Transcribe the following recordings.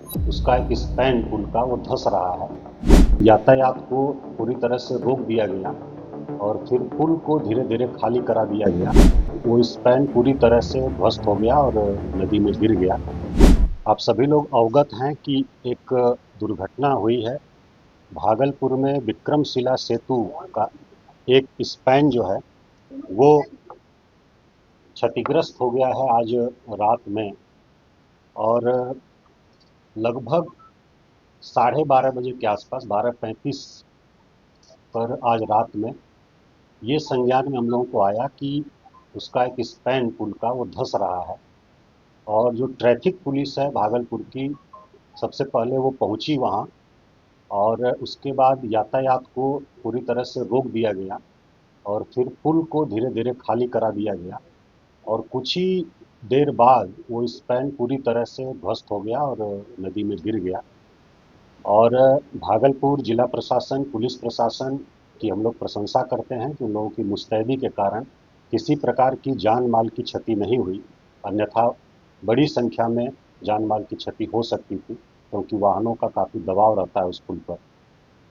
उसका एक स्पैन पुल का वो धंस रहा है। यातायात को पूरी तरह से रोक दिया गया और फिर पुल को धीरे धीरे खाली करा दिया गया। वो स्पैन पूरी तरह से ध्वस्त हो गया और नदी में गिर गया। आप सभी लोग अवगत हैं कि एक दुर्घटना हुई है भागलपुर में। विक्रमशिला सेतु का एक स्पैन जो है वो क्षतिग्रस्त हो गया है आज रात में। और लगभग 12:30 बजे के आसपास 12:35 पर आज रात में ये संज्ञान में हम लोगों को आया कि उसका एक स्पैन पुल का वो धंस रहा है। और जो ट्रैफिक पुलिस है भागलपुर की, सबसे पहले वो पहुंची वहाँ और उसके बाद यातायात को पूरी तरह से रोक दिया गया और फिर पुल को धीरे धीरे खाली करा दिया गया। और कुछ ही देर बाद वो स्पैन पूरी तरह से ध्वस्त हो गया और नदी में गिर गया। और भागलपुर जिला प्रशासन, पुलिस प्रशासन की हम लोग प्रशंसा करते हैं कि उन लोगों की मुस्तैदी के कारण किसी प्रकार की जान माल की क्षति नहीं हुई। अन्यथा बड़ी संख्या में जान माल की क्षति हो सकती थी, क्योंकि वाहनों का काफ़ी दबाव रहता है उस पुल पर।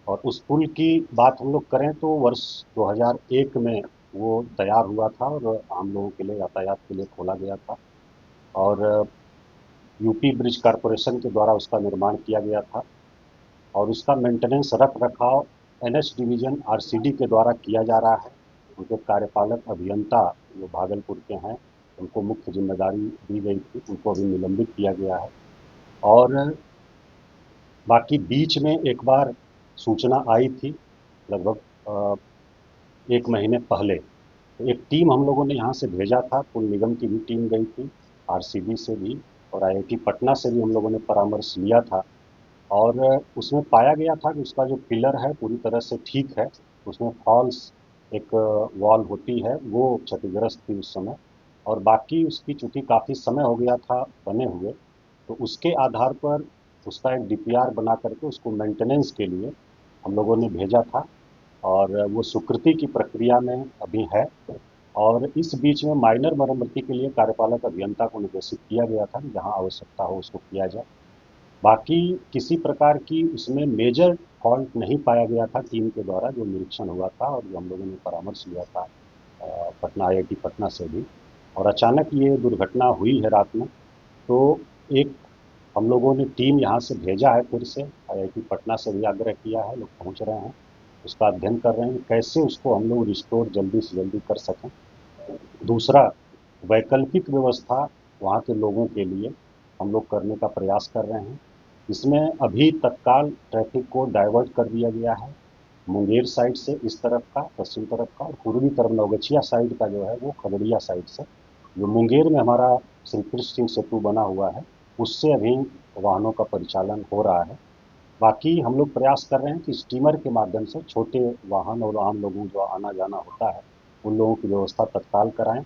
और उस पुल की बात हम लोग करें तो वर्ष 2001 में वो तैयार हुआ था और आम लोगों के लिए, यातायात के लिए खोला गया था। और यूपी ब्रिज कॉरपोरेशन के द्वारा उसका निर्माण किया गया था और उसका मेंटेनेंस रख रखाव एनएच डिवीजन आरसीडी के द्वारा किया जा रहा है। उनके कार्यपालक अभियंता जो भागलपुर के हैं, उनको मुख्य जिम्मेदारी दी गई थी, उनको अभी निलंबित किया गया है। और बाकी बीच में एक बार सूचना आई थी लगभग 1 महीने पहले। तो एक टीम हम लोगों ने यहाँ से भेजा था, पुल निगम की भी टीम गई थी, आरसीबी से भी और आईआईटी पटना से भी हम लोगों ने परामर्श लिया था। और उसमें पाया गया था कि उसका जो पिलर है पूरी तरह से ठीक है। उसमें फॉल्स एक वॉल होती है वो क्षतिग्रस्त थी उस समय। और बाकी उसकी चूंकि काफ़ी समय हो गया था बने हुए, तो उसके आधार पर उसका एक डीपीआर बना करके उसको मेंटेनेंस के लिए हम लोगों ने भेजा था। और वो स्वीकृति की प्रक्रिया में अभी है। और इस बीच में माइनर मरम्मति के लिए कार्यपालक अभियंता को निर्देशित किया गया था कि जहाँ आवश्यकता हो उसको किया जाए। बाकी किसी प्रकार की उसमें मेजर फॉल्ट नहीं पाया गया था टीम के द्वारा जो निरीक्षण हुआ था और जो हम लोगों ने परामर्श लिया था पटना, आईआईटी पटना से भी। और अचानक ये दुर्घटना हुई है रात में। तो एक हम लोगों ने टीम यहाँ से भेजा है फिर से, आईआईटी पटना से भी आग्रह किया है, लोग पहुँच रहे हैं, उसका अध्ययन कर रहे हैं कैसे उसको हम लोग रिस्टोर जल्दी से जल्दी कर सकें। दूसरा, वैकल्पिक व्यवस्था वहाँ के लोगों के लिए हम लोग करने का प्रयास कर रहे हैं। इसमें अभी तत्काल ट्रैफिक को डाइवर्ट कर दिया गया है मुंगेर साइड से इस तरफ का, पश्चिम तरफ का, और पूर्वी तरफ नवगछिया साइड का जो है वो खगड़िया साइड से। जो मुंगेर में हमारा श्री कृष्ण सिंह सेतु बना हुआ है उससे अभी वाहनों का परिचालन हो रहा है। बाकी हम लोग प्रयास कर रहे हैं कि स्टीमर के माध्यम से छोटे वाहन और आम लोगों जो आना जाना होता है उन लोगों की व्यवस्था तत्काल कराएं।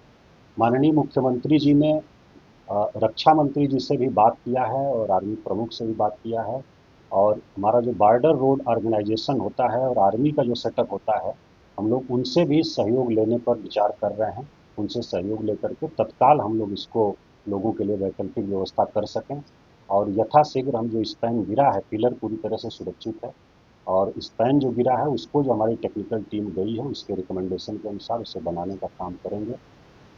माननीय मुख्यमंत्री जी ने रक्षा मंत्री जी से भी बात किया है और आर्मी प्रमुख से भी बात किया है। और हमारा जो बॉर्डर रोड ऑर्गेनाइजेशन होता है और आर्मी का जो सेटअप होता है, हम लोग उनसे भी सहयोग लेने पर विचार कर रहे हैं। उनसे सहयोग लेकर के तत्काल हम लोग इसको लोगों के लिए वैकल्पिक व्यवस्था कर सकें। और यथाशीघ्र हम जो स्पैन गिरा है, पिलर पूरी तरह से सुरक्षित है और स्पैन जो गिरा है उसको जो हमारी टेक्निकल टीम गई है उसके रिकमेंडेशन के अनुसार उसे बनाने का काम करेंगे।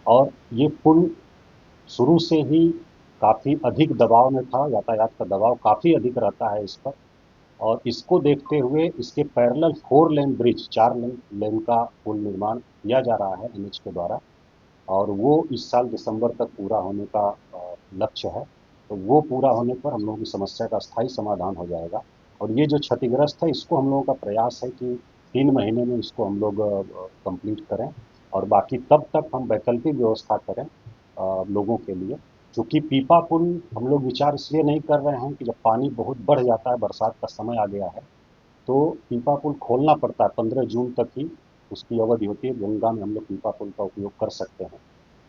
और ये पुल शुरू से ही काफ़ी अधिक दबाव में था, यातायात का दबाव काफ़ी अधिक रहता है इस पर। और इसको देखते हुए इसके पैरेलल 4 लेन ब्रिज, 4 लेन का पुल निर्माण किया जा रहा है एनएच के द्वारा। और वो इस साल दिसंबर तक पूरा होने का लक्ष्य है। तो वो पूरा होने पर हम लोगों की समस्या का स्थायी समाधान हो जाएगा। और ये जो क्षतिग्रस्त है इसको हम लोगों का प्रयास है कि 3 महीने में इसको हम लोग कंप्लीट करें। और बाकी तब तक हम वैकल्पिक व्यवस्था करें लोगों के लिए। चूँकि पीपा पुल हम लोग विचार इसलिए नहीं कर रहे हैं कि जब पानी बहुत बढ़ जाता है, बरसात का समय आ गया है, तो पीपा पुल खोलना पड़ता है। 15 जून तक ही उसकी अवधि होती है, गंगा में हम लोग पीपा पुल का उपयोग कर सकते हैं।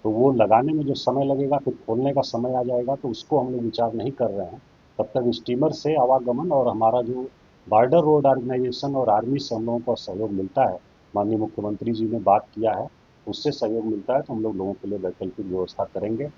तो वो लगाने में जो समय लगेगा, फिर खोलने का समय आ जाएगा, तो उसको हम लोग विचार नहीं कर रहे हैं। तब तक स्टीमर से आवागमन और हमारा जो बॉर्डर रोड ऑर्गेनाइजेशन और आर्मी से हम लोगों को सहयोग मिलता है, माननीय मुख्यमंत्री जी ने बात किया है, उससे सहयोग मिलता है, तो हम लोग लोगों के लिए वैकल्पिक व्यवस्था करेंगे।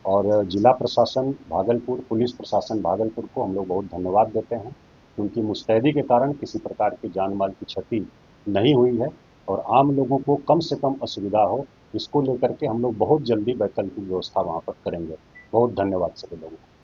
और जिला प्रशासन भागलपुर, पुलिस प्रशासन भागलपुर को हम लोग बहुत धन्यवाद देते हैं। उनकी मुस्तैदी के कारण किसी प्रकार की जान माल की क्षति नहीं हुई है और आम लोगों को कम से कम असुविधा हो, इसको लेकर के हम लोग बहुत जल्दी वैकल्पिक व्यवस्था वहाँ पर करेंगे। बहुत धन्यवाद सभी लोगों को।